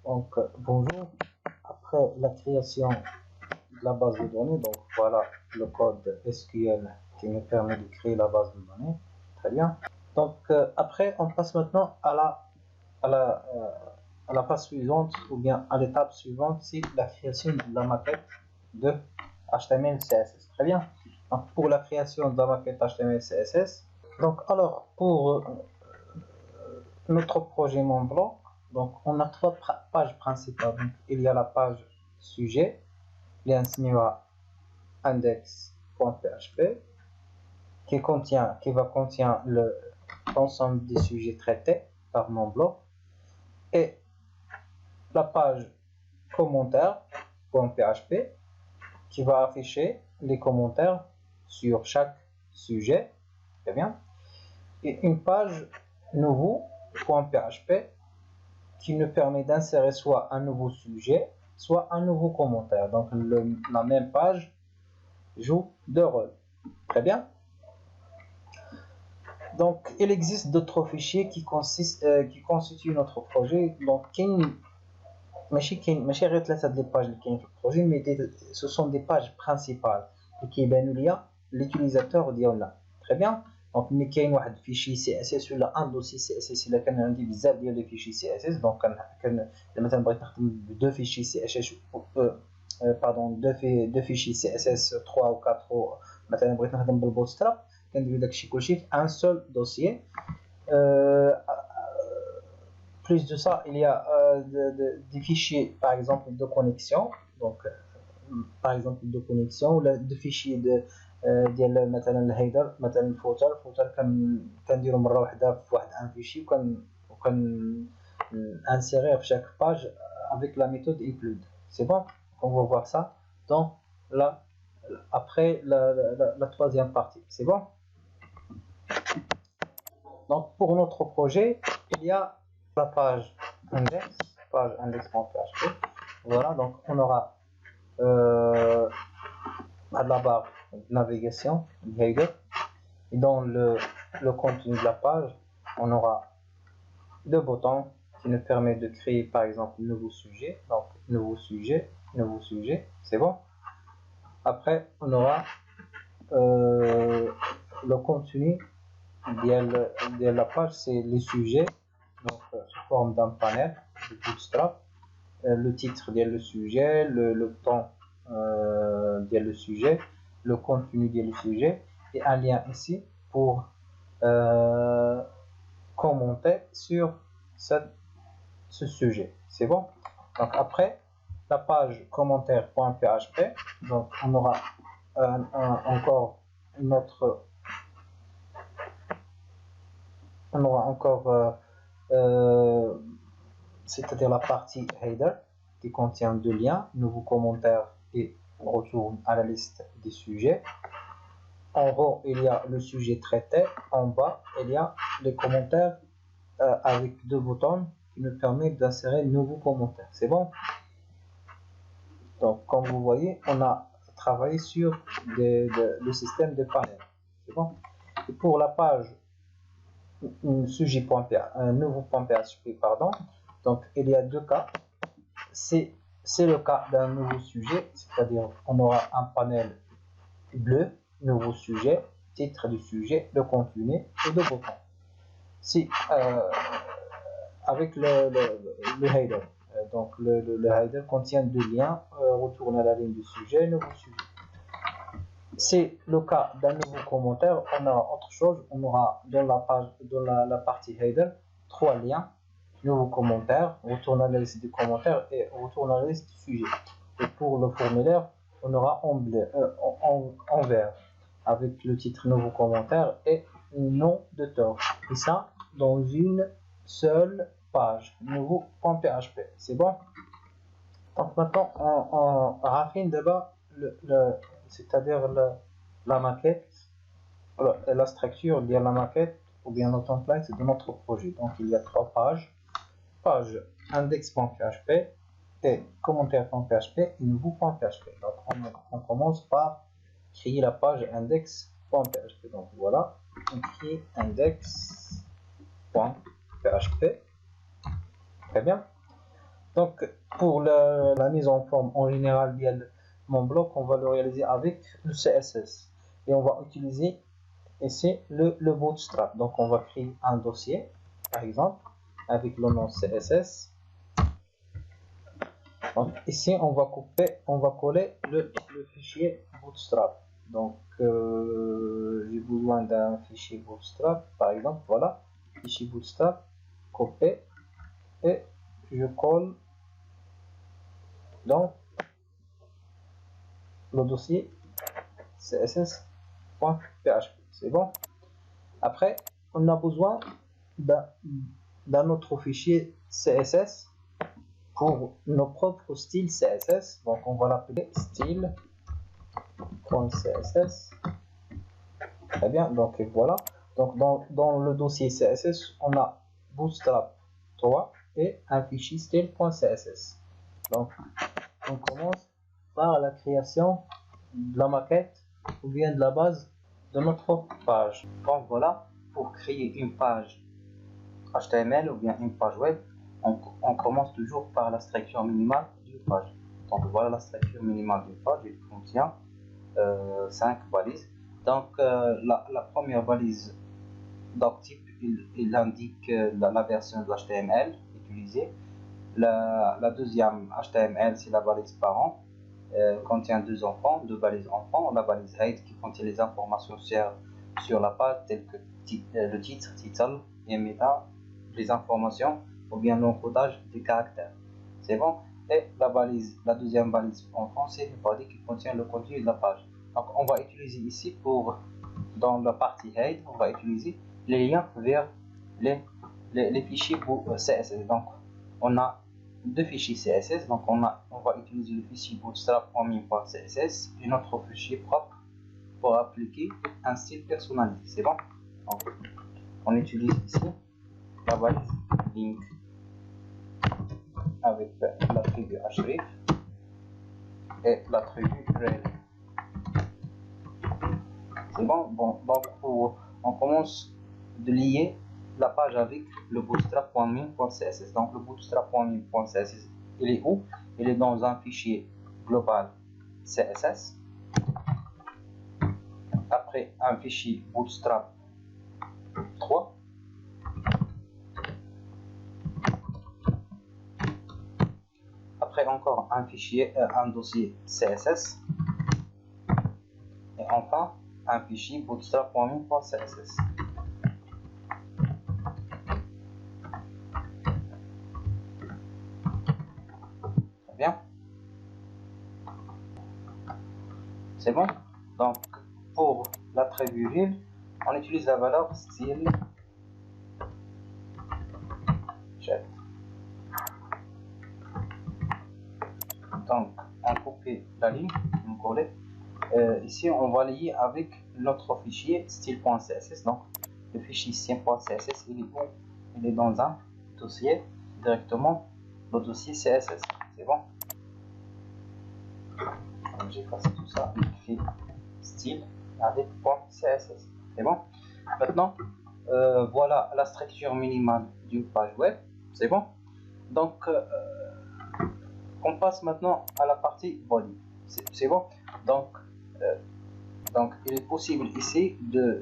Donc bonjour, après la création de la base de données, donc voilà le code SQL qui nous permet de créer la base de données. Très bien. Donc après on passe maintenant à la phase suivante, ou bien à l'étape suivante, c'est la création de la maquette de HTML CSS. Très bien. Donc pour la création de la maquette HTML CSS, donc alors pour notre projet Montblanc, donc on a trois pages principales. Donc, il y a la page sujet, il y a un index.php qui va contenir l'ensemble des sujets traités par Montblanc, et la page commentaire.php qui va afficher les commentaires sur chaque sujet. Très bien. Et une page nouveau.php qui nous permet d'insérer soit un nouveau sujet, soit un nouveau commentaire. Donc la même page joue deux rôles. Très bien. Donc il existe d'autres fichiers qui constituent notre projet. Donc ماشي غير ثلاثه ديال الباج اللي كاين في البروجي، مي ce sont des pages principales اللي كيبانوا ليا l'utilisateur ديالنا. très bien. دونك ملي كاين واحد فيشي سي اس اس ولا ان دوسي سي اس اس، الا كان عندي بزاف ديال لي فيشي سي اس اس، دونك كان مثلا بغيت نخدم بدو فيشي سي اس اس باردون دو فيشي سي اس اس 3 ou 4، مثلا بغيت نخدم بالبوتستراب، كندير داكشي كلشي في ان سول دوسيي. Plus de ça, il y a des fichiers, par exemple, de connexion. Donc, par exemple, de connexion, ou des fichiers ديال مثلا الهيدر، مثلا الفوتر كنديرو مره واحده في واحد ان فيشي، وكان insérer في chaque page avec la méthode include. C'est bon, on va voir ça dans après la troisième partie. C'est bon. Donc pour notre projet, il y a la page index.php. Voilà, donc on aura à la barre de navigation, header, et dans le contenu de la page, on aura deux boutons qui nous permettent de créer par exemple un nouveau sujet. Donc nouveau sujet, c'est bon. Après on aura le contenu de la page, c'est les sujets, donc sous forme d'un panel de Bootstrap, le titre de le sujet, le temps de le sujet, le contenu de le sujet, et un lien ici pour commenter sur ce sujet. C'est bon. Donc après la page commentaire.php, donc on aura encore une autre, c'est-à-dire la partie header qui contient deux liens, nouveau commentaire et retourne à la liste des sujets. En haut il y a le sujet traité, en bas il y a les commentaires avec deux boutons qui nous permettent d'insérer de nouveaux commentaires. C'est bon. Donc comme vous voyez, on a travaillé sur le système de panel. C'est bon. Et pour la page un nouveau.php, pardon, donc il y a deux cas. C'est le cas d'un nouveau sujet, c'est-à-dire on aura un panel bleu, nouveau sujet, titre du sujet, le contenu et deux boutons. Si avec le header, donc le header contient deux liens, retourne à la ligne du sujet, nouveau sujet. C'est le cas d'un nouveau commentaire. On aura autre chose, on aura dans la page, dans la partie header, trois liens, nouveau commentaire, retourne à la liste des commentaires et retourne à la liste du sujet. Et pour le formulaire, on aura en bleu, en vert, avec le titre nouveau commentaire et nom d'auteur. Et ça dans une seule page, nouveau.php. C'est bon. Donc maintenant on raffine d'abord c'est-à-dire la maquette, la structure de la maquette ou bien le template de notre projet. Donc il y a trois pages, page index.php et commentaire.php et nouveau.php. Donc on commence par créer la page index.php. Donc voilà, on crée index.php. Très bien. Donc, pour la mise en forme en général via mon bloc, on va le réaliser avec le CSS. Et on va utiliser ici le Bootstrap. Donc, on va créer un dossier, par exemple, avec le nom CSS. Donc, ici, on va coller le fichier Bootstrap. Donc, j'ai besoin d'un fichier Bootstrap, par exemple, voilà, fichier Bootstrap, copier, et je colle dans le dossier css.php. C'est bon. Après, on a besoin d'un autre fichier CSS pour nos propres styles CSS. Donc, on va l'appeler style.css. Très bien. Donc, voilà. Donc, dans le dossier CSS, on a Bootstrap 3 et un fichier style.css. Donc, on commence par la création de la maquette ou bien de la base de notre page. Donc voilà, pour créer une page HTML ou bien une page web, on commence toujours par la structure minimale d'une page. Donc voilà la structure minimale d'une page, il contient 5 balises. Donc la première balise doctype, il indique la version de l'HTML utilisée. La deuxième HTML, c'est la balise parent, contient deux balises enfants. La balise height qui contient les informations sur la page telles que le titre, title et meta, les informations ou bien l'encodage des caractères. C'est bon. Et la deuxième balise enfant, c'est le body qui contient le contenu de la page. Donc on va utiliser ici dans la partie height, on va utiliser les liens vers les fichiers CSS. Donc on a deux fichiers CSS, donc on va utiliser le fichier bootstrap.min.css et notre fichier propre pour appliquer un style personnalisé. C'est bon. Donc, on utilise ici la balise link avec l'attribut href et l'attribut rel. C'est bon. Donc on commence de lier la page avec le bootstrap.min.css. Donc le bootstrap.min.css, il est où? Il est dans un fichier global CSS. Après un fichier bootstrap 3. Après encore un fichier, un dossier CSS. Et enfin un fichier bootstrap.min.css. Bien, c'est bon. Donc pour l'attribut rel, on utilise la valeur style check. Donc on copie la ligne, on colle. Ici on va lier avec notre fichier style.css. donc le fichier style.css, il est où? Il est dans un dossier directement, le dossier CSS. C'est bon. J'efface tout ça, écrit style avec .css. C'est bon. Maintenant voilà la structure minimale d'une page web. C'est bon. Donc on passe maintenant à la partie body. C'est bon. Donc il est possible ici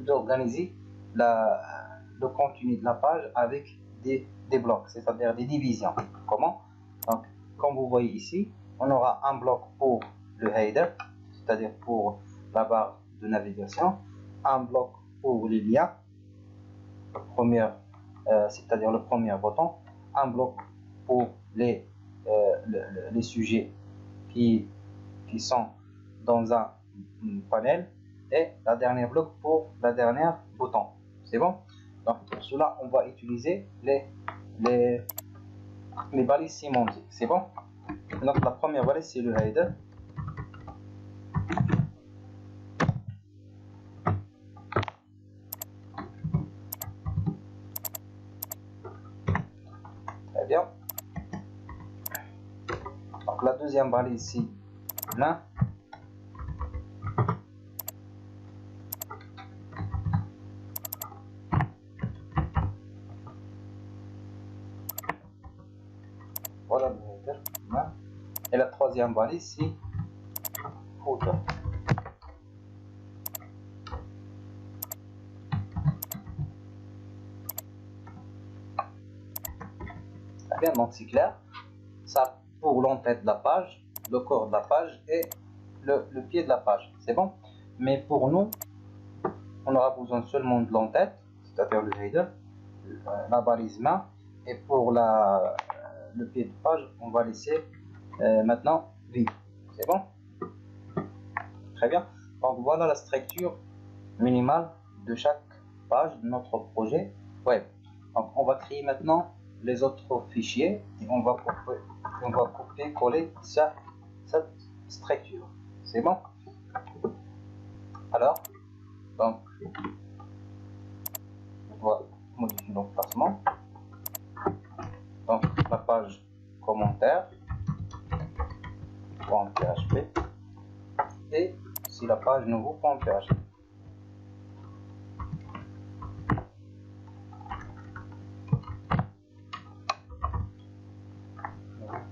d'organiser le contenu de la page avec des blocs, c'est-à-dire des divisions. Comment? Donc comme vous voyez ici, on aura un bloc pour le header, c'est-à-dire pour la barre de navigation, un bloc pour les liens, c'est-à-dire le premier bouton, un bloc pour les sujets qui sont dans un panel, et la dernière bloc pour la dernière bouton. C'est bon. Donc pour cela on va utiliser les balises sémantiques. C'est bon. Donc la première balise, c'est le header. Très bien. Donc la deuxième balise, c'est là. Voilà le header. Et la troisième valise, c'est footer. Très bien, donc c'est clair. Ça pour l'entête de la page, le corps de la page et le pied de la page. C'est bon. Mais pour nous, on aura besoin seulement de l'entête, c'est-à-dire le header, la balise main. Et pour le pied de page, on va laisser maintenant vide. C'est bon. Très bien. Donc voilà la structure minimale de chaque page de notre projet web. Donc on va créer maintenant les autres fichiers et on va couper coller cette structure. C'est bon. Alors, donc on va modifier l'emplacement. Donc la page commentaire .php et c'est la page nouveau.php.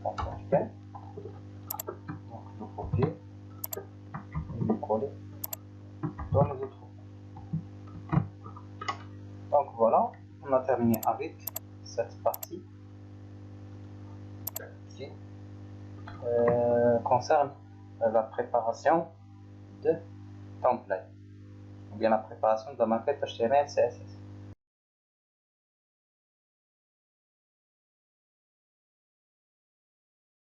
Donc le copier et le coller dans les autres. Donc voilà, on a terminé avec cette partie qui concerne la préparation de template ou bien la préparation de la maquette HTML, CSS.